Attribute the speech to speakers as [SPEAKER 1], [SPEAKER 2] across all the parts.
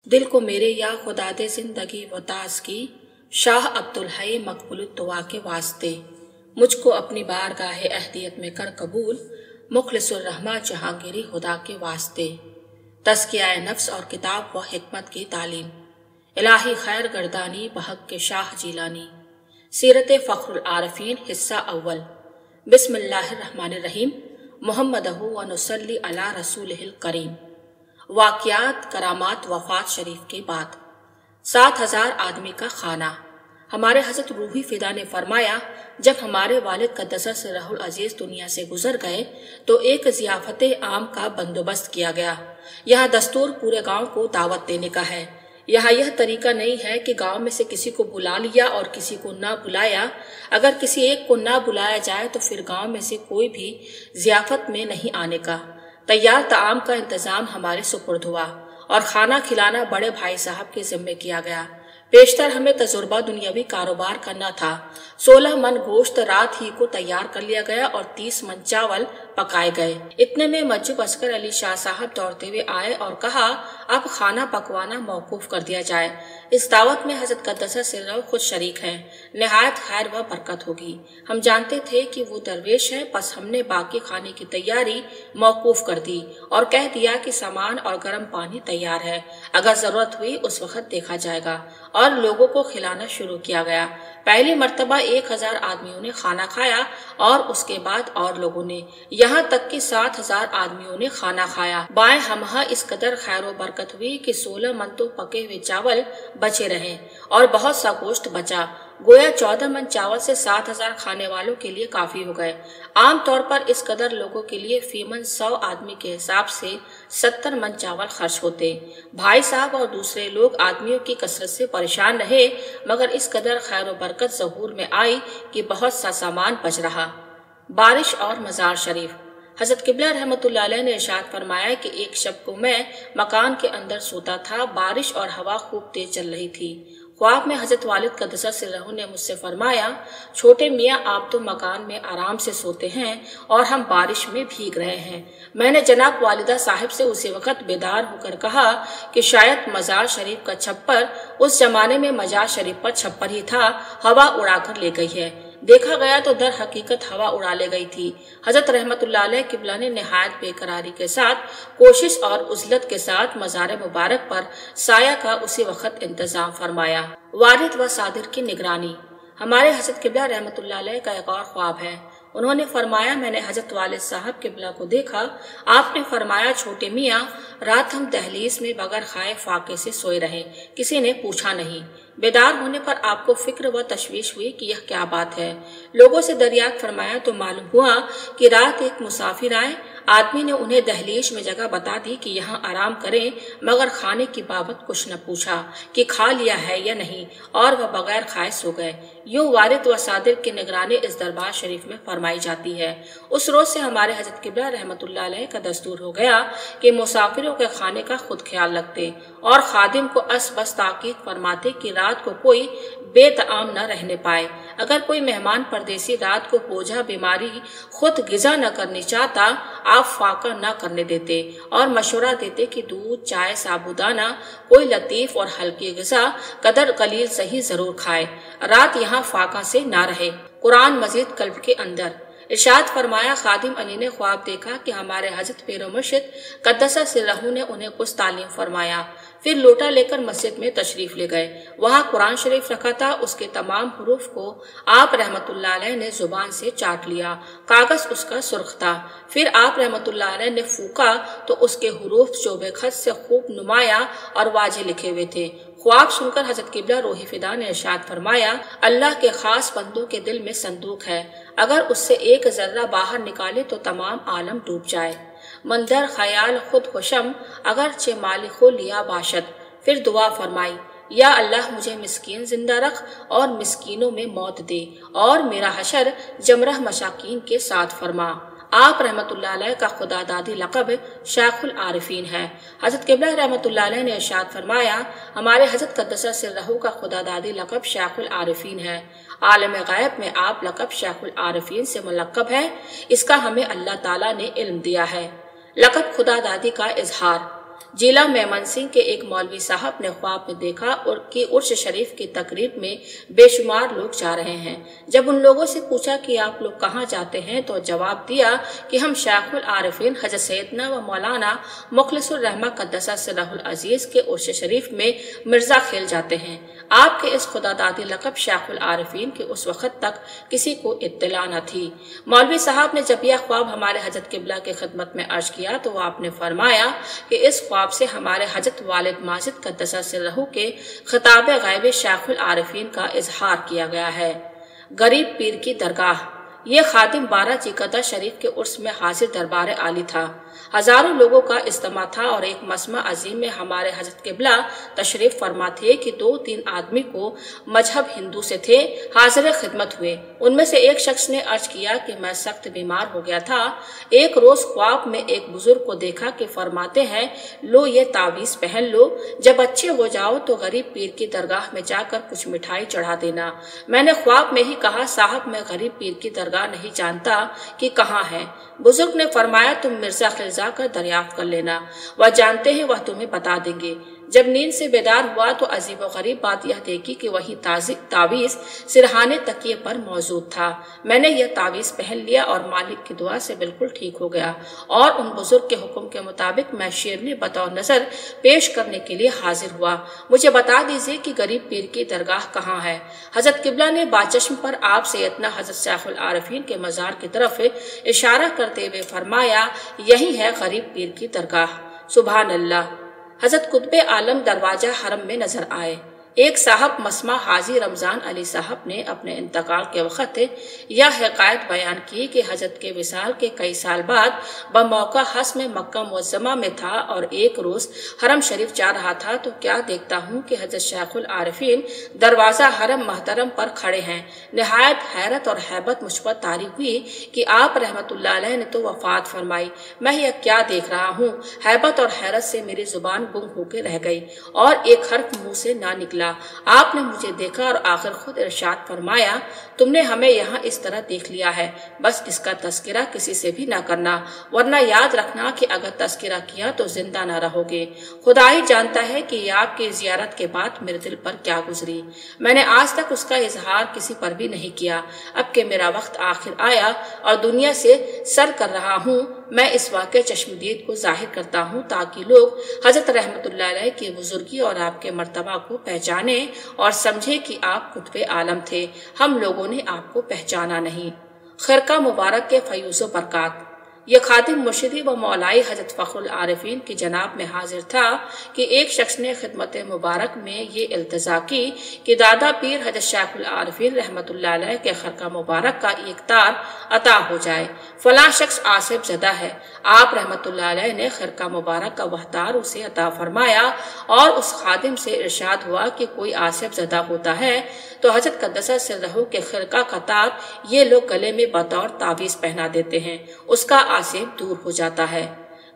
[SPEAKER 1] दिल को मेरे या खुदा दे जिंदगी व ताज की, शाह अब्दुल हई मकबूल दुआ के वास्ते। मुझको अपनी बारगाह अहदियत में कर कबूल, मुखलिसुर रहमा जहांगीरी खुदा के वास्ते। तज़किया नफ्स और किताब व हिकमत की तालीम, इलाही खैर गर्दानी बहक के शाह जीलानी। सीरत फ़ख्रुल आरफीन हिस्सा अव्वल। बिस्मिल्लाहिर्रहमानिर्रहीम। मुहम्मदहु व नुसल्ली अला रसूलिहिल करीम। वाक़ियात करामात वफ़ात शरीफ के बाद 7,000 आदमी का खाना। हमारे हज़रत रूही फ़िदा ने फरमाया, जब हमारे वालिद क़द्दस सिर्रुल अज़ीज़ दुनिया से गुजर गए तो एक ज़ियाफ़त आम का बंदोबस्त किया गया। यहाँ दस्तूर पूरे गांव को दावत देने का है। यहाँ यह तरीका नहीं है कि गांव में से किसी को बुला लिया और किसी को ना बुलाया। अगर किसी एक को ना बुलाया जाए तो फिर गांव में से कोई भी ज़ियाफ़त में नहीं आने का। तैयार ताम का इंतज़ाम हमारे सुपुर्द हुआ और खाना खिलाना बड़े भाई साहब के ज़िम्मे किया गया। पेशतर हमें तजुर्बा दुनियावी कारोबार करना था। 16 मन गोश्त रात ही को तैयार कर लिया गया और 30 मन चावल पकाए गए। इतने में मज्जुब अस्कर अली शाह साहब दौड़ते हुए आए और कहा, अब खाना पकवाना मौकूफ कर दिया जाए। इस दावत में हज़रत क़द्दस सिर्रुहु खुद शरीक हैं। निहायत खैर व बरकत होगी। हम जानते थे कि वो दरवेश है, बस हमने बाकी खाने की तैयारी मौकूफ कर दी और कह दिया कि सामान और गर्म पानी तैयार है, अगर जरूरत हुई उस वक्त देखा जाएगा। और लोगों को खिलाना शुरू किया गया। पहली मर्तबा 1,000 आदमियों ने खाना खाया और उसके बाद और लोगों ने, यहाँ तक कि 7,000 आदमियों ने खाना खाया। बाएं हमहा इस कदर खैर व बरकत हुई कि 16 मन तो पके हुए चावल बचे रहे और बहुत सा गोश्त बचा। गोया 14 मन चावल से 7,000 खाने वालों के लिए काफी हो गए। आम तौर पर इस कदर लोगों के लिए फीमन 100 आदमी के हिसाब से 70 मन चावल खर्च होते। भाई साहब और दूसरे लोग आदमियों की कसरत से परेशान रहे, मगर इस कदर खैर व बरकत ज़हूर में आई कि बहुत सा सामान बच रहा। बारिश और मज़ार शरीफ। हज़रत क़िबला रहमतुल्लाह अलैह ने इरशाद फरमाया कि एक शब को मैं मकान के अंदर सोता था। बारिश और हवा खूब तेज चल रही थी। ख्वाब में हज़रत वालिद क़द्दस सिर्रुहु ने मुझसे फरमाया, छोटे मियाँ आप तो मकान में आराम से सोते हैं और हम बारिश में भीग रहे हैं। मैंने जनाब वालिदा साहिब से उसी वक्त बेदार होकर कहा कि शायद मज़ार शरीफ का छप्पर, उस जमाने में मज़ार शरीफ पर छप्पर ही था, हवा उड़ाकर ले गई है। देखा गया तो दर हकीकत हवा उड़ा ले गई थी। हज़रत रहमतुल्लाह अलैह क़िबला ने निहायत बेकरारी के साथ, कोशिश और उज़लत के साथ मज़ार मुबारक पर साया का उसी वक्त इंतजाम फरमाया। वारिद व सादिर की निगरानी। हमारे हज़रत क़िबला रहमतुल्लाह अलैह का एक और ख्वाब है। उन्होंने फरमाया, मैंने हज़रत वालिद साहब क़िबला को देखा। आपने फरमाया, छोटे मियाँ रात हम दहलीज में बगैर खाए फाके से सोए रहे, किसी ने पूछा नहीं। बेदार होने पर आपको फिक्र व तशवीश हुई कि यह क्या बात है। लोगों से दरियाफ्त फरमाया तो मालूम हुआ कि रात एक मुसाफिर आए। आदमी ने उन्हें दहलीज में जगह बता दी कि यहाँ आराम करें, मगर खाने की बाबत कुछ न पूछा कि खा लिया है या नहीं, और वह बगैर खाए सो गए। यूं वारिद व सादिर की निगरानी इस दरबार शरीफ में फरमाई जाती है। उस रोज से हमारे हज़रत क़िबला रहमतुल्लाह अलैह का दस्तूर हो गया कि मुसाफिरों के खाने का खुद ख्याल रखते और खादिम को अस बस ताकीद फरमाते कि रात को कोई बेतआम न रहने पाए। अगर कोई मेहमान परदेसी रात को बोझा बीमारी खुद गिजा न करनी चाहता, आप फाका न करने देते और मशवरा देते कि दूध, चाय, साबुदाना, कोई लतीफ और हल्की गिजा कदर कलील सही जरूर खाए। रात यहाँ फाका से ना रहे। कुरान मजीद कल्ब के अंदर। इरशाद फरमाया, खादिम अली ने ख्वाब देखा कि हमारे हज़रत पीर मुर्शिद क़द्दस सिर्रुहु ने उन्हें कुछ तालीम फरमाया। फिर लोटा लेकर मस्जिद में तशरीफ ले गए। वहाँ कुरान शरीफ रखा था। उसके तमाम हुरूफ को आप रहमतुल्लाह अलैह ने जुबान से चाट लिया। कागज उसका सुर्ख था। फिर आप रहमतुल्लाह अलैह ने फूका तो उसके हुरूफ चोबे खत से खूब नुमाया और वाजे लिखे हुए थे। ख्वाब सुनकर हज़रत क़िबला रूही फ़िदा ने इरशाद फरमाया, अल्लाह के खास बंदों के दिल में संदूक है, अगर उससे एक जर्रा बाहर निकाले तो तमाम आलम डूब जाए। मंदर ख्याल खुद खुशम अगर चे मालिको लिया बाशत। फिर दुआ फरमाई, या अल्लाह मुझे मिस्कीन जिंदा रख और मिस्कीनों में मौत दे और मेरा हशर जमरह मशाकीन के साथ फरमा। आप रहमतुल्लाह अलैह का खुदा दादी लक़ब शाखुल आरिफीन है। हज़रत क़िबला रहमतुल्लाह अलैह ने इरशाद फरमाया, हमारे हज़रत क़द्दस सिर्रुहु का खुदा दादी लक़ब शाखुल आरिफीन है। आलम गैब में आप लक़ब शाखुल आरिफीन से मुलक़्क़ब है। इसका हमें अल्लाह ताला ने इल्म दिया है। लक़ब खुदा दादी का इजहार। जिला मेमन सिंह के एक मौलवी साहब ने ख्वाब में देखा कि उर्स शरीफ की तकरीब में बेशुमार लोग जा रहे हैं। जब उन लोगों से पूछा कि आप लोग कहाँ जाते हैं तो जवाब दिया कि हम शेखुल आरिफीन हजरत सैयदना व मौलाना मुखलिसुर रहमा कद्दसा सिर्रहुल अजीज के उर्स शरीफ में मिर्जा खेल जाते हैं। आपके इस खुदादादी लक़ब शेखुल आरिफीन के उस वक्त तक किसी को इत्तला न थी। मौलवी साहब ने जब यह ख्वाब हमारे हजरत किबला की खिदमत में अर्ज किया तो आपने फरमाया कि इस ख्वाब से हमारे हजरत वालिद माजिद कद्दसा सिर्रहु के खिताब गैब शेखुल आरिफीन का इजहार किया गया है। गरीब पीर की दरगाह। ये खादिम 12 जिकदा शरीफ के उर्स में हाजिर दरबार आली था। हजारों लोगों का इज्तिमा था और एक मस्मा अजीम में हमारे हजरत किबला तशरीफ फरमा थे कि 2-3 आदमी को मजहब हिंदू से थे हाजिर खिदमत हुए। उनमें से एक शख्स ने अर्ज किया कि मैं सख्त बीमार हो गया था। एक रोज ख्वाब में एक बुजुर्ग को देखा कि फरमाते हैं, लो ये तावीज पहन लो, जब अच्छे हो जाओ तो गरीब पीर की दरगाह में जाकर कुछ मिठाई चढ़ा देना। मैंने ख्वाब में ही कहा, साहब मैं गरीब पीर की दरगाह नहीं जानता कि कहाँ है। बुजुर्ग ने फरमाया, तुम मिर्जा खिलजा कर दरियाफ्त कर लेना, वह जानते हैं, वह तुम्हें बता देंगे। जब नींद से बेदार हुआ तो अजीब व गरीब बात यह देखी कि वही तावीज सिरहाने तकिए पर मौजूद था। मैंने यह तावीज पहन लिया और मालिक की दुआ से बिल्कुल ठीक हो गया और उन बुजुर्ग के हुक्म के मुताबिक मैं शेरनी बतौर नजर पेश करने के लिए हाजिर हुआ। मुझे बता दीजिए कि गरीब पीर की दरगाह कहाँ है। हजरत किबला ने बाचश्म पर आप सैयदना हजरत शेखुल आरिफीन के मजार की तरफ इशारा करते हुए फरमाया, यही है गरीब पीर की दरगाह। सुभान अल्लाह। हजरत कुतुब आलम दरवाजा हरम में नजर आए। एक साहब मस्मा हाजी रमजान अली साहब ने अपने इंतकाल के वक्त यह हकायत बयान की कि हजरत के विसाल के कई साल बाद बमौका हज में मक्का मुअज्जमा में था और एक रोज हरम शरीफ जा रहा था तो क्या देखता हूँ कि हजरत शेखुल आरिफीन दरवाजा हरम महतरम पर खड़े हैं। निहायत हैरत और हैबत मुझ पर तारी हुई कि आप रहमतुल्लाह अलैह ने तो वफात फरमाई। मैं यह क्या देख रहा हूँ। हैबत और हैरत से मेरी जुबान गुम होकर रह गई और एक हर्फ मुंह से ना निकला। आपने मुझे देखा और आखिर खुद इरशाद फरमाया, तुमने हमें यहाँ इस तरह देख लिया है, बस इसका तस्करा किसी से भी ना करना, वरना याद रखना कि अगर तस्करा किया तो जिंदा ना रहोगे। खुदा ही जानता है कि आपकी जियारत के बाद मेरे दिल पर क्या गुजरी। मैंने आज तक उसका इजहार किसी पर भी नहीं किया। अब के मेरा वक्त आखिर आया और दुनिया से सर कर रहा हूँ, मैं इस वाक़े चश्मदीद को जाहिर करता हूँ ताकि लोग हजरत रहमतुल्लाह अलैह की बुजुर्गी और आपके मर्तबा को पहचाने और समझे कि आप कुतुब आलम थे, हम लोगों ने आपको पहचाना नहीं। खिरका मुबारक के फयूज़ बरक़ात। यह खातिम मुर्शिदी व मौलाई हजरत फ़खरुल आरिफीन की जनाब में हाजिर था कि एक शख्स ने खिदमत मुबारक में ये इल्तजा की कि दादा पीर हजरत शेखुल आरिफीन रहमतुल्लाह अलैह के खिरका मुबारक का एक तार अता हो जाए। फला शख्स आसिफ ज़दा है। आप रहमतुल्लाह अलैह ने खिरका मुबारक का वह तार उसे अता फरमाया और उस खादिम से इरशाद हुआ कि कोई आसिफ ज़दा होता है तो हजरत कद्दसा सिर्रहु के खिरका का तार ये लोग गले में बतौर तावीज़ पहना देते हैं, उसका आसिफ दूर हो जाता है।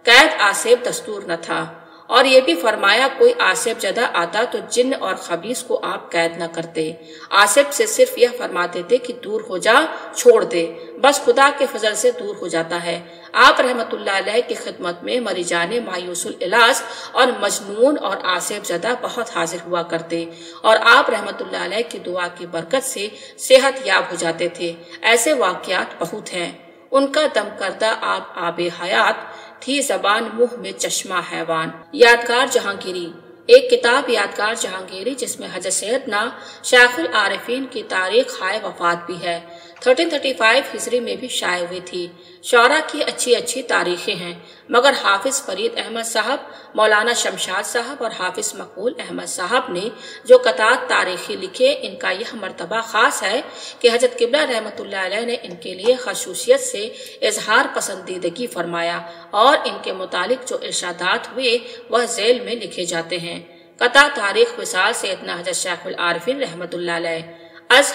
[SPEAKER 1] कैद आसिफ दस्तूर न था और ये भी फरमाया कोई आसिफ जदा आता तो जिन्न और खबीस को आप कैद न करते। आसिफ से सिर्फ यह फरमा देते कि दूर हो जा, छोड़ दे, बस खुदा के फजल से दूर हो जाता है। आप रहमतुल्लाह अलैह की खिदमत में मरीजाने मायूसुल इलाज और मजनून और आसिफ जदा बहुत हाजिर हुआ करते और आप रहमतुल्लाह अलैह की दुआ की बरकत से सेहत याब हो जाते थे। ऐसे वाक़यात बहुत हैं। उनका दम करदा आप आबे हयात थी, जबान मुंह में चश्मा हैवान। यादगार जहांगीरी। एक किताब यादगार जहांगीरी जिसमें हजरत सैयदना शेखुल आरिफीन की तारीख हाय वफात भी है। 1335 हिजरी में भी शाये हुई थी। शौरा की अच्छी अच्छी तारीखें हैं मगर हाफिज फरीद अहमद साहब, मौलाना शमशाद साहब और हाफिज मकबूल अहमद साहब ने जो कतार तारीखी लिखे, इनका यह मर्तबा खास है कि हजरत किबला रहमतुल्लाह अलैह ने इनके लिए खसूसियत से इजहार पसंदीदगी फरमाया और इनके मुतालिक जो इरशादात हुए वह झेल में लिखे जाते हैं। कता तारीख विसाल सैयदना हजरत शेखुल आरिफीन रहमतुल्लाह अलैह। अज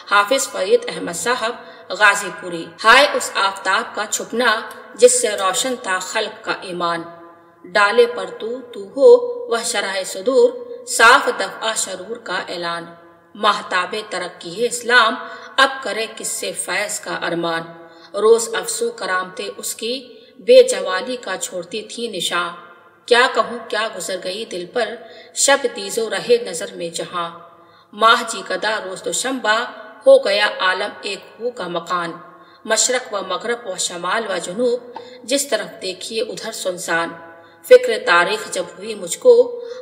[SPEAKER 1] हाफिज फरीद अहमद साहब गाजीपुरी। हाय उस आफताब का छुपना जिससे रोशन था खल्क का ईमान, डाले पर तू हो वह शराए सुदूर, साफ दफा शरूर का ऐलान, महताबे तरक्की इस्लाम अब करे किससे फैज का अरमान, रोज अफसू करामते उसकी बेजवाली का छोड़ती थी निशान, کیا کہوں کیا گزر گئی دل پر شب دیزو رہے نظر میں جہاں، ماہ جی کدا روز دوشنبہ ہو گیا عالم ایک ہو کا مکان، مشرق و مغرب و شمال و جنوب جس طرف دیکھیے ادھر سنسان، فکر تاریخ جب ہوئی مجھ کو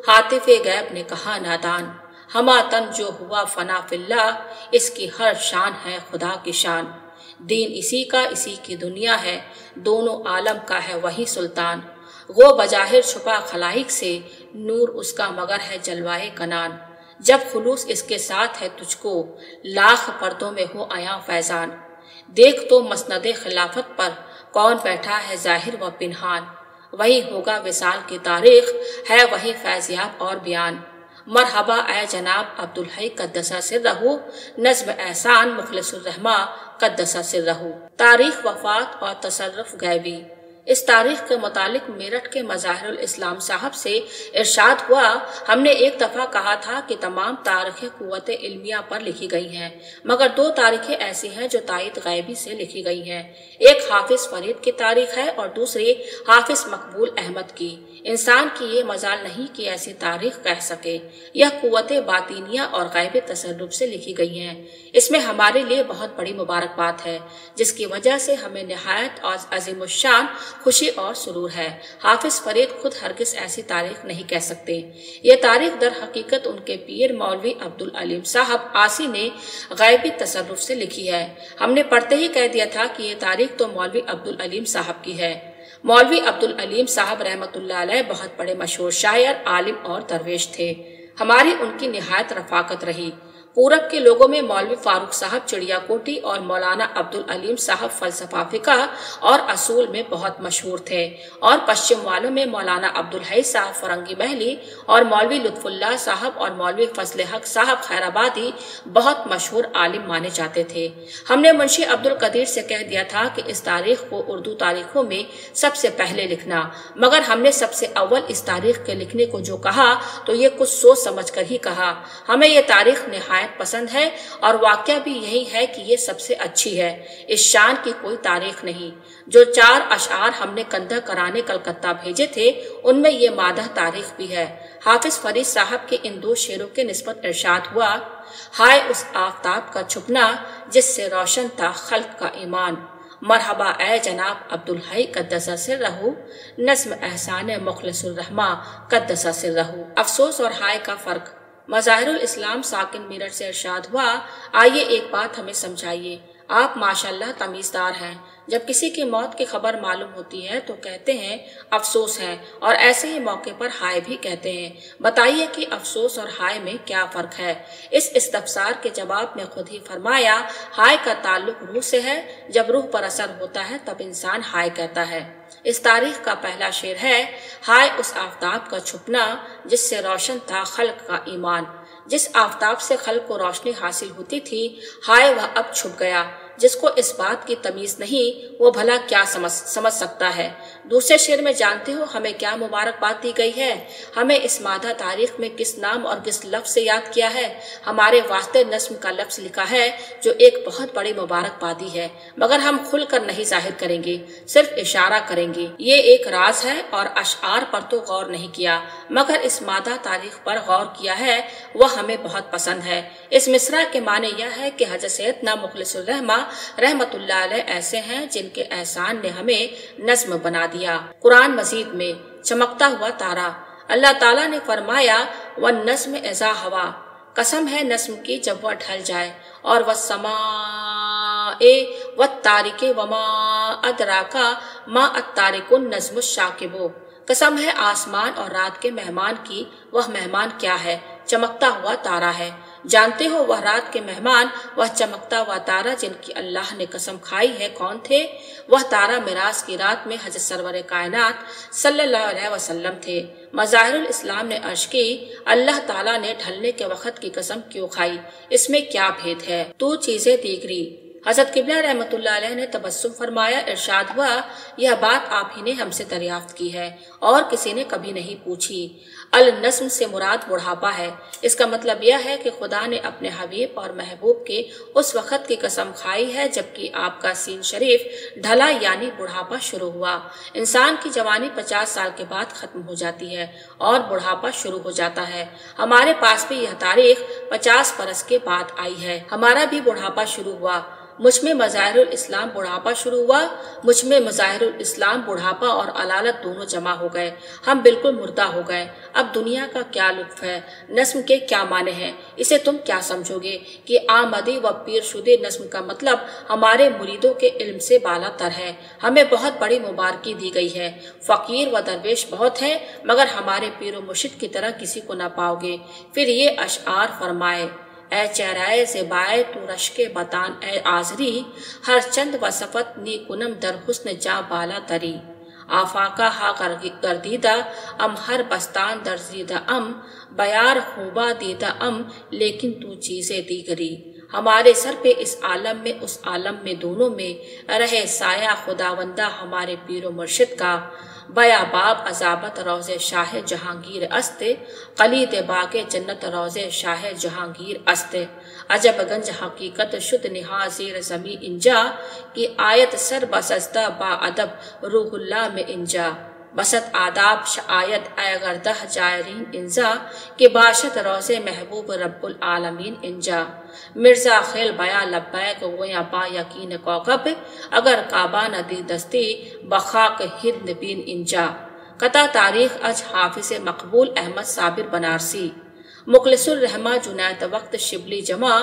[SPEAKER 1] ہاتف غیب نے کہا نادان، ہما تن جو ہوا فنا فی اللہ اس کی ہر شان ہے خدا کی شان، دین اسی کا اسی کی دنیا ہے دونوں عالم کا ہے وہی سلطان، وہ بظاہر چھپا خلائق سے نور اس کا مگر ہے جلوائے کنان، جب خلوص اس کے ساتھ ہے تجھ کو لاکھ پردوں میں ہو عیاں فیضان، دیکھ تو مسند خلافت پر کون بیٹھا ہے ظاہر و پنہان، وہی ہوگا وصال کی تاریخ ہے وہی فیضیاب اور بیان، مرحبا اے جناب عبدالحی قدس سرہ، نظم احسان مخلص الرحمٰ قدس سرہ، تاریخ وفات اور تصرف غیبی۔ اس تاریخ کے متعلق میرٹھ کے مظاہر الاسلام صاحب سے ارشاد ہوا، ہم نے ایک دفعہ کہا تھا کہ تمام تاریخیں قوت علمیہ پر لکھی گئی ہیں، مگر دو تاریخیں ایسی ہیں جو تائید غیبی سے لکھی گئی ہیں، ایک حافظ فرید کی تاریخ ہے اور دوسری حافظ مقبول احمد کی۔ انسان کی یہ مجال نہیں کہ ایسی تاریخ کہہ سکے، یہ قوت باطینیہ اور غیبی تصرف سے لکھی گئی ہیں، اس میں ہمارے لیے بہت بڑی مبارکباد ہے جس کی وجہ سے ہمیں نہایت اور عظیم الشان خوشی اور سرور ہے۔ حافظ فرید خود ہرگز ایسی تاریخ نہیں کہہ سکتے، یہ تاریخ در حقیقت ان کے پیر مولوی عبدالعلیم صاحب عاصی نے غیبی تصرف سے لکھی ہے۔ ہم نے پڑھتے ہی کہہ دیا تھا کہ یہ تاریخ تو مولوی عبدالعلیم صاحب کی ہے۔ مولوی عبدالعلیم صاحب رحمۃ اللہ علیہ بہت بڑے مشہور شاعر، عالم اور درویش تھے، ہماری ان کی نہایت رفاقت رہی۔ پورب کے لوگوں میں مولوی فاروق صاحب چڑیا کوٹی اور مولانا عبدالعلیم صاحب فلسفہ فقہ اور اصول میں بہت مشہور تھے، اور پشچم والوں میں مولانا عبدالحی صاحب فرنگی محلی اور مولوی لطف اللہ صاحب اور مولوی فضل حق صاحب خیرآبادی بہت مشہور عالم مانے جاتے تھے۔ ہم نے منشی عبدالقدیر سے کہہ دیا تھا کہ اس تاریخ کو اردو تاریخوں میں سب سے پہلے لکھنا، مگر ہم نے سب سے اول اس تاریخ کے لکھنے کو جو کہا تو یہ کچھ سوچ سمجھ کر ہی کہا۔ ہمیں یہ تاریخ نہایت پسند ہے اور واقعہ بھی یہی ہے کہ یہ سب سے اچھی ہے، اس شان کی کوئی تاریخ نہیں۔ جو 4 اشعار ہم نے کندہ کرانے کلکتہ بھیجے تھے ان میں یہ مادہ تاریخ بھی ہے۔ حافظ فرید صاحب کے ان 2 شعروں کے نسبت ارشاد ہوا، ہائے اس آفتاب کا چھپنا جس سے روشن تھا خلق کا ایمان، مرحبا اے جناب عبدالحی قدس سرہ، نظم احسان مخلص الرحمٰ قدس سرہ۔ افسوس اور ہائے کا فرق۔ مظاہر الاسلام ساکن میرٹھ سے ارشاد ہوا، آئیے ایک بات ہمیں سمجھائیے، آپ ماشاءاللہ تمیزدار ہیں، جب کسی کی موت کی خبر معلوم ہوتی ہے تو کہتے ہیں افسوس ہے، اور ایسے ہی موقع پر ہائے بھی کہتے ہیں، بتائیے کہ افسوس اور ہائے میں کیا فرق ہے؟ اس استفسار کے جواب میں خود ہی فرمایا، ہائے کا تعلق روح سے ہے، جب روح پر اثر ہوتا ہے تب انسان ہائے کہتا ہے۔ اس تاریخ کا پہلا شعر ہے، ہائے اس آفتاب کا چھپنا جس سے روشن تھا خلق کا ایمان، جس آفتاب سے خلق کو روشنی حاصل ہوتی تھی، ہائے وہ اب چھپ گیا، جس کو اس بات کی تمیز نہیں وہ بھلا کیا سمجھ سکتا ہے۔ دوسرے شعر میں جانتے ہو ہمیں کیا مبارکباد دی گئی ہے؟ ہمیں اس مادہ تاریخ میں کس نام اور کس لفظ سے یاد کیا ہے؟ ہمارے واسطے نظم کا لفظ لکھا ہے جو ایک بہت بڑی مبارکبادی ہے، مگر ہم کھل کر نہیں ظاہر کریں گے، صرف اشارہ کریں گے، یہ ایک راز ہے، اور اشعار پر تو غور نہیں کیا، مگر اس مادہ تاریخ پر غور کیا ہے، وہ ہمیں بہت پسند ہے۔ اس مصرع کے معنی یہ ہے کہ حضرت سیدنا مخلص الرحمٰ رحمت اللہ علیہ ایسے ہیں جن کے احسان نے ہمیں نظم بنا دیا۔ قرآن مجید میں چمکتا ہوا تارا، اللہ تعالیٰ نے فرمایا وَالنَّجْمِ إِذَا هَوَىٰ، قسم ہے نظم کی جب وہ ڈھل جائے، اور وَالسَّمَاءِ وَالطَّارِقِ وَمَا أَدْرَاكَ مَا الطَّارِقُ النَّجْمُ الشَّاكِبُ، قسم ہے آسمان اور رات کے مہمان کی، وہ مہمان کیا ہے؟ چمکتا ہوا تارا ہے۔ جانتے ہو وہ رات کے مہمان، وہ چمکتا ہوا تارا جن کی اللہ نے قسم کھائی ہے کون تھے؟ وہ تارا معراج کی رات میں حضرت سرور کائنات صلی اللہ علیہ وسلم تھے۔ مظاہر الاسلام نے عرض کی، اللہ تعالیٰ نے ڈھلنے کے وقت کی قسم کیوں کھائی؟ اس میں کیا بھید ہے؟ تو چیزیں دیگری۔ حضرت قبلہ رحمت اللہ علیہ نے تبسم فرمایا، ارشاد ہوا، یہ بات آپ ہی نے ہم سے دریافت کی ہے اور کسی نے کبھی نہیں پوچھی۔ अल-नस्म से मुराद बुढ़ापा है। इसका मतलब यह है कि खुदा ने अपने हबीब और महबूब के उस वक्त की कसम खाई है जबकि आपका सीन शरीफ ढला यानी बुढ़ापा शुरू हुआ। इंसान की जवानी 50 साल के बाद खत्म हो जाती है और बुढ़ापा शुरू हो जाता है। हमारे पास भी यह तारीख 50 बरस के बाद आई है। हमारा भी बुढ़ापा शुरू हुआ। मुझ में मज़ाहिरुल इस्लाम बुढ़ापा शुरू हुआ। मुझ में मज़ाहिरुल इस्लाम बुढ़ापा और अलालत दोनों जमा हो गए। हम बिल्कुल मुर्दा हो गए। अब दुनिया का क्या लुत्फ है? नस्म के क्या माने हैं? इसे तुम क्या समझोगे कि आमदी व पीर शुदे नस्म का मतलब हमारे मुरीदों के इल्म से बाला तर है। हमें बहुत बड़ी मुबारकी दी गई है। फकीर व दरवेश बहुत है मगर हमारे पीर मुर्शिद की तरह किसी को न पाओगे। फिर ये अशआर फरमाए, ए चेहराए से बाए तू रश्के बतान ए आजरी, हर चंद व सफत नी कुनम दर हुस्न जा बाला तरी, आफाका हा गर्दीदा अम हर बस्तान दर्जीदा अम, बयार खूबा दीदा अम लेकिन तू चीजें दीगरी। हमारे सर पे इस आलम में उस आलम में दोनों में रहे साया खुदावंदा हमारे पीरो मुर्शिद का, बयाबाब अजाबत रोज़े शाह जहांगीर अस्ते, कलीद बागे जन्नत रोज़े शाह जहांगीर अस्ते, अजब गंज हकीकत शुद्ध निहाजीर जमी इंजा, की आयत सर बसस्ता बा अदब रूहुल्लाह में इंजा, बसत आदाब शायद अगरदह जायरीन इंजा, के बाशत रोज़े महबूब रब्बुल आलमीन इंजा, मिर्जा खेल बया लब्बैक गोया बा यकीन कौकब, अगर काबा नदी दस्ती बखाक हिंद बिन इंजा। कता तारीख अज हाफिज मकबूल अहमद साबिर बनारसी, मुखलिसुर रहमा जुनैद वक्त शिबली जमा,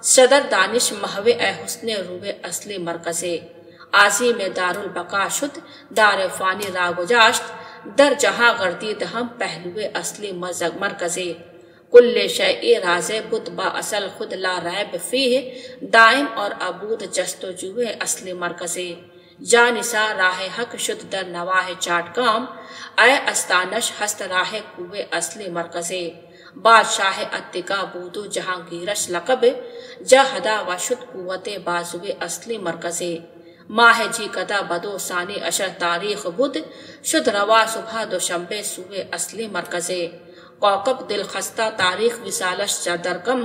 [SPEAKER 1] सदर दानिश महवे ए हुस्ने रूहे असली मरकज़े, आजी में दारुल बका शुद दार फानी रागुजाश्त, दर जहां गर्दीद हम पहलुए असली मरकज़े, कुल्ले शय राजे बुत बा असल खुद ला रैब फीह, दाइम और अबूद जस्तजुए असली मरकज़े, जानिसा राह हक शुद दर नवाह चाट काम, ए अस्तानश हस्त राह कुए असली मरकज़े, बादशाह अत्तिका बूदो जहांगीरश लकब, जहदा व शुद कुवते बाजुए असली मरकज़े, माह जी कदा बदो सानी अशर तारीख बुद, शुद रवा सुबह दोशंबे सुए असली मरकज़े, कौकब दिल खस्ता तारीख विसालश दरकम,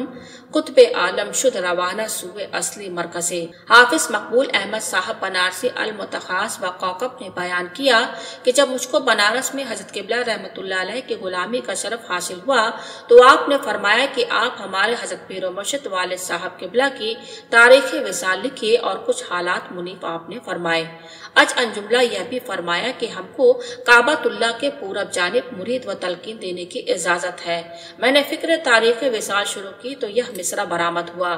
[SPEAKER 1] कुतबे आलम शुद रवाना सुए असली मरकज़े। हाफिज मकबूल अहमद साहब बनारसी अल मुतखास व कौकब ने बयान किया कि जब मुझको बनारस में हजरत किबला रहमतुल्लाह अलैह की गुलामी का शरफ हासिल हुआ तो आपने फरमाया कि आप हमारे हजरत पीर मुर्शिद वालिद साहब किबला की तारीख विसाल लिखिए और कुछ हालात मुनीफ आपने फरमाए। अज अनजुमला यह भी फरमाया कि हमको काबातुल्लाह के पूरब जानिब मुरीद व तलकीन देने की इजाजत है। मैंने फिक्र तारीख विसाल शुरू की तो यह मिसरा बरामद हुआ,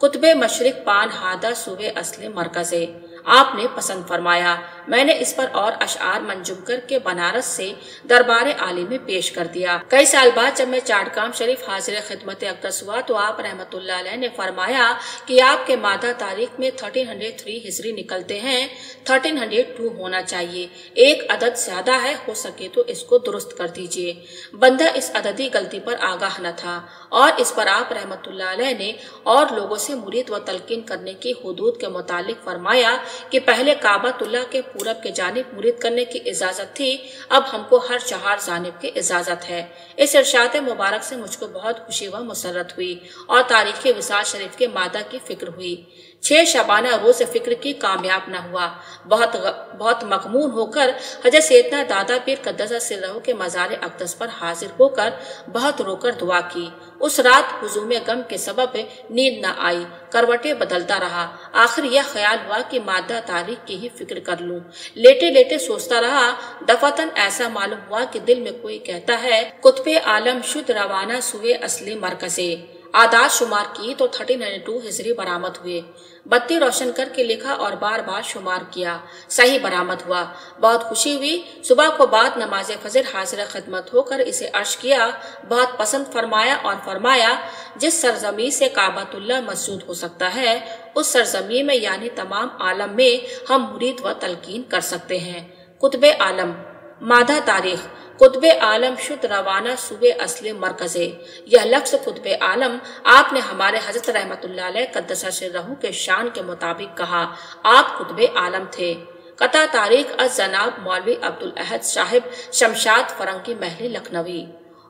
[SPEAKER 1] कुतबे मशरिक पान हादा सुबे असली मरकज़े। आपने पसंद फरमाया। मैंने इस पर और अशआर मंजूम करके बनारस से दरबार आली में पेश कर दिया। कई साल बाद जब मैं चाटगाम शरीफ हाजिर खिदमत अक़दस हुआ तो आप रहमतुल्लाह अलैह ने फरमाया कि आपके मादा तारीख में 1303 हिजरी निकलते हैं, 1302 होना चाहिए। एक अदद ज्यादा है, हो सके तो इसको दुरुस्त कर दीजिए। बंदा इस अददी गलती पर आगाह न था और इस पर आप रहमतुल्लाह अलैह ने और लोगों से मुरीद व तलकीन करने की हुदूद के मुतालिक फरमाया कि पहले काबातुल्लाह के पूरब के जानिब मुरीद करने की इजाजत थी, अब हमको हर चार जानिब की इजाजत है। इस इरशाद मुबारक से मुझको बहुत खुशी व मुसर्रत हुई और तारीख विसाल शरीफ के मादा की फिक्र हुई। 6 शबाना रोज फिक्र की कामयाब न हुआ। बहुत मगमून होकर हजरत सैयदना दादा पीर कद्दसा सिर्रहू के मज़ार अक़दस पर हाजिर होकर बहुत रोकर दुआ की। उस रात हुजूम गम के सबब नींद न आई, करवटें बदलता रहा। आखिर यह ख्याल हुआ कि मादा तारीख की ही फिक्र कर लूं। लेटे लेटे सोचता रहा। दफातन ऐसा मालूम हुआ कि दिल में कोई कहता है कुतबे आलम शुद्ध रवाना सुए असली मरकज़े। आदाद शुमार की तो 1302 हिजरी बरामद हुए। बत्ती रोशन करके लिखा और बार बार शुमार किया, सही बरामद हुआ। बहुत खुशी हुई। सुबह को बाद नमाज फजर हाजिर खिदमत होकर इसे अर्श किया, बहुत पसंद फरमाया और फरमाया जिस सरजमी से काबातुल्लाह मसजूद हो सकता है उस सरजमी में यानी तमाम आलम में हम मुरीद व तलकीन कर सकते हैं। कुतबे आलम मादा तारीख कुतबे आलम शुद्ध रवाना सुबे असले मरकज़े। यह लफ्ज़ कुतबे आलम आपने हमारे हजरत रहमतुल्लाह अलैह कद्दसा सिर्रहू के शान के मुताबिक कहा। आप कुतबे आलम थे। कता तारीख अज जनाब मौलवी अब्दुल अहद साहिब शमशाद फरंगी महली लखनवी।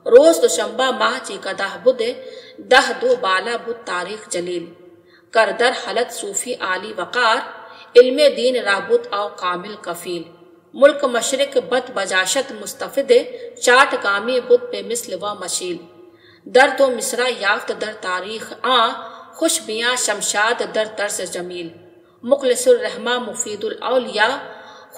[SPEAKER 1] روز دوشنبہ ماہ چی قدہ بد دہ دو بالا بد تاریخ جلیل کر در حلت صوفی عالی وقار علم دین رابط او کامل کفیل ملک مشرق بد بجاشت مستفد چاٹ گامی بد بے مثل و مشیل درد و مصرع یافت در تاریخ خوش بیاں شمشاد در طرز جمیل مخلص الرحمہ مفید الاولیاء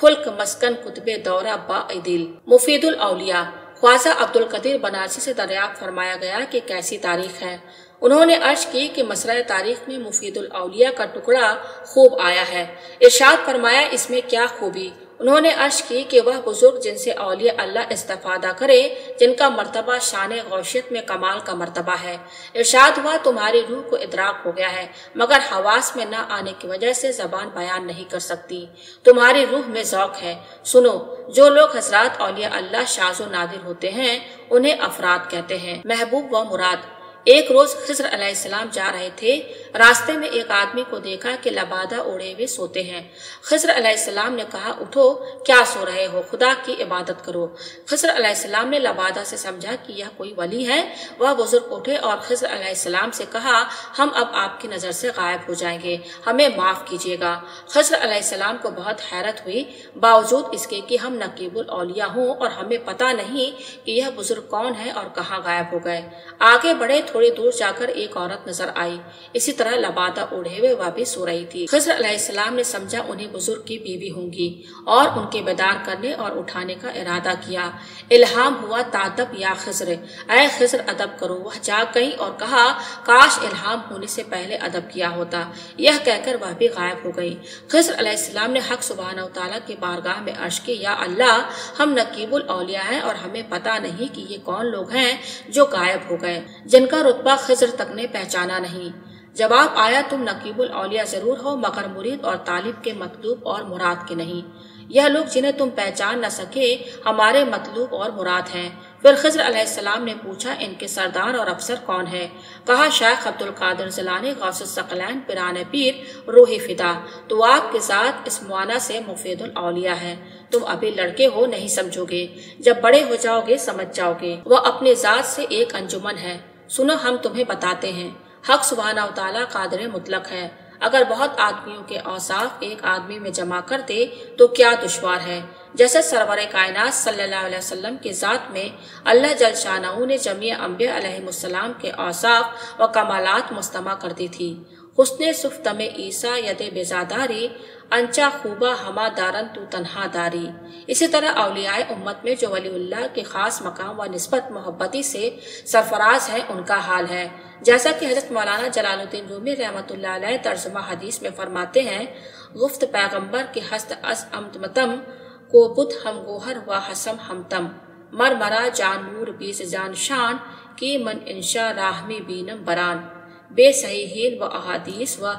[SPEAKER 1] خلق مسکن کتب دورہ باعدل مفید الاولیاء خواجہ عبدالقدیر بنارسی سے دریافت فرمایا گیا کہ کیسی تاریخ ہے۔ انہوں نے عرض کی کہ مصرع تاریخ میں مفید الاولیاء کا ٹکڑا خوب آیا ہے۔ ارشاد فرمایا اس میں کیا خوبی؟ انہوں نے عرض کی کہ وہ بزرگ جن سے اولیاء اللہ استفادہ کرے جن کا مرتبہ شان غوثیت میں کمال کا مرتبہ ہے۔ ارشاد ہوا تمہاری روح کو ادراک ہو گیا ہے مگر حواس میں نہ آنے کی وجہ سے زبان بیان نہیں کر سکتی۔ تمہاری روح میں ذوق ہے، سنو۔ جو لوگ حضرات اولیاء اللہ شاذ و نادر ہوتے ہیں انہیں افراد کہتے ہیں۔ محبوب و مراد ایک روز خضر علیہ السلام جا رہے تھے، راستے میں ایک آدمی کو دیکھا کہ لبادہ اوڑے ہوئے سوتے ہیں۔ خضر علیہ السلام نے کہا اٹھو، کیا سو رہے ہو، خدا کی عبادت کرو۔ خضر علیہ السلام نے لبادہ سے سمجھا کہ یہ کوئی ولی ہے۔ وہ بزرگ اٹھے اور خضر علیہ السلام سے کہا ہم اب آپ کی نظر سے غائب ہو جائیں گے، ہمیں معاف کیجیے گا۔ خضر علیہ السلام کو بہت حیرت ہوئی، باوجود اس کے کہ ہم نقیب الاولیاء ہوں اور ہمیں پتہ نہیں کہ یہ بزرگ کون ہے اور کہاں غائب ہو گئے۔ آگے بڑھے، تھوڑی دور جا کر ایک عورت نظر آئی، اسی طرح لبادہ اوڑھے ہوئے وہ بھی سو رہی تھی۔ خضر علیہ السلام نے سمجھا انہیں بزرگ کی بیوی ہوں گی اور ان کے بیدار کرنے اور اٹھانے کا ارادہ کیا۔ الہام ہوا تادب یا خضر، اے خضر ادب کرو۔ وہ جاگ گئی اور کہا کاش الہام ہونے سے پہلے ادب کیا ہوتا۔ یہ کہہ کر وہ بھی غائب ہو گئی۔ خضر علیہ السلام نے حق سبحانہ وتعالیٰ کی بارگاہ میں عرض کی یا اللہ ہم نقیب الاولیاء ہیں اور ہمیں پتہ نہیں کہ یہ کون لوگ ہیں جو غائب ہو گئے، جن کا رتبہ خضر تک نے پہچانا نہیں۔ جواب آیا تم نقیب الاولیاء ضرور ہو مگر مرید اور طالب کے مطلوب اور مراد کے نہیں۔ یہ لوگ جنہیں تم پہچان نہ سکے ہمارے مطلوب اور مراد ہیں۔ پھر خضر علیہ السلام نے پوچھا ان کے سردار اور افسر کون ہے؟ کہا شیخ عبد القادر جیلانی غوث الثقلین پیران پیر روح فدا، تو آپ کے ذات اس معانہ سے مفید الاولیاء ہے۔ تم ابھی لڑکے ہو نہیں سمجھو گے، جب بڑے ہو جاؤ گے سمجھ جاؤ گے۔ وہ اپنے ذات سے ایک انجمن ہے، سنو ہم تمہیں بتاتے ہیں۔ حق سبحانہ وتعالیٰ قادر مطلق ہے، اگر بہت آدمیوں کے اوصاف ایک آدمی میں جمع کر دے تو کیا دشوار ہے؟ جیسے سرور کائنات صلی اللہ علیہ وسلم کی ذات میں اللہ جل شانہ نے جمیع انبیاء علیہ السلام کے اوصاف و کمالات مجتمع کر دی تھی۔ حسن صفتم عیسیٰ ید بیزاداری انچا خوبہ ہما دارن تو تنہا داری۔ اسی طرح اولیاء امت میں جو ولی اللہ کے خاص مقام و نسبت محبتی سے سرفراز ہیں ان کا حال ہے، جیسا کہ حضرت مولانا جلال الدین رومی رحمۃ اللہ علیہ ترجمہ حدیث میں فرماتے ہیں گفت پیغمبر کے ہست از امتمتم کو بت ہم گوہر و حسم ہم تم مرمرا جان نور بیس جان شان کی من انشا راہ میں بینم بران بے صحیحین و احادیث و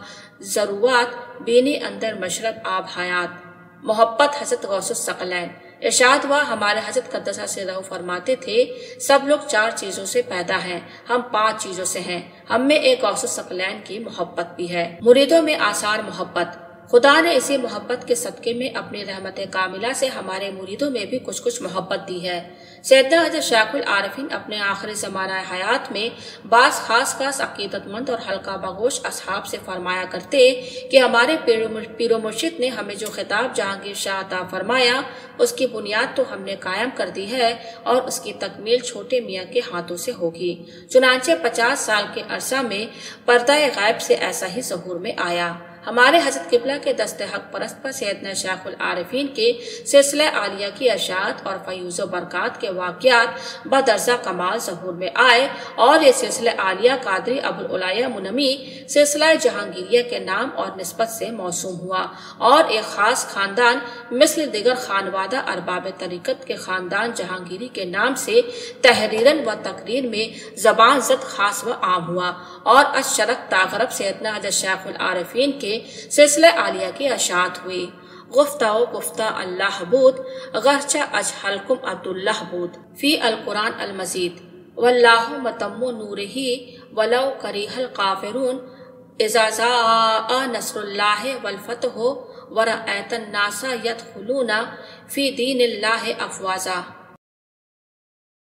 [SPEAKER 1] ضروات بینی اندر مشرب آب حیات۔ محبت حضرت غوث الثقلین۔ ارشاد ہوا ہمارے حضرت قدسہ سرہ فرماتے تھے سب لوگ 4 چیزوں سے پیدا ہیں، ہم 5 چیزوں سے ہیں، ہم میں ایک غوث الثقلین کی محبت بھی ہے۔ مریدوں میں آثار محبت، خدا نے اسی محبت کے صدقے میں اپنی رحمت کاملہ سے ہمارے مریدوں میں بھی کچھ محبت دی ہے۔ سیدنا حضرت شیخ العارفین اپنے آخری زمانہ حیات میں بعض خاص عقیدت مند اور حلقہ بگوش اصحاب سے فرمایا کرتے کہ ہمارے پیر و مرشد نے ہمیں جو خطاب جہانگیر شاہ عطا فرمایا اس کی بنیاد تو ہم نے قائم کر دی ہے اور اس کی تکمیل چھوٹے میاں کے ہاتھوں سے ہوگی۔ چنانچہ 50 سال کے عرصہ میں پردہ غیب سے ایسا ہی ظہور میں آیا۔ ہمارے حضرت قبلہ کے دست حق پرست پر سیدنا شیخ العارفین کے سلسلہ عالیہ کی اشاعت اور فیوز و برکات کے واقعات بدرجہ کمال ظہور میں آئے اور یہ سلسلہ عالیہ قادری ابوالعلاء منمی سلسلہ جہانگیریہ کے نام اور نسبت سے موسوم ہوا اور ایک خاص خاندان مثل دیگر خانوادہ ارباب طریقت کے خاندان جہانگیری کے نام سے تحریراً و تقریر میں زبان زد خاص و عام ہوا اور از شرق تا غرب سیدنا حضرت شیخ العارفین کے سلسلہ عالیہ کی اشاعت ہوئی۔ گفتہ و گفتہ اللہ بود غرچہ اجہلکم عبداللہ بود فی القرآن المزید واللہ متم نورہ ولو کریہ الکافرون اذا جاء نصر اللہ والفتح ورأیت الناس یدخلون فی دین اللہ افواجا۔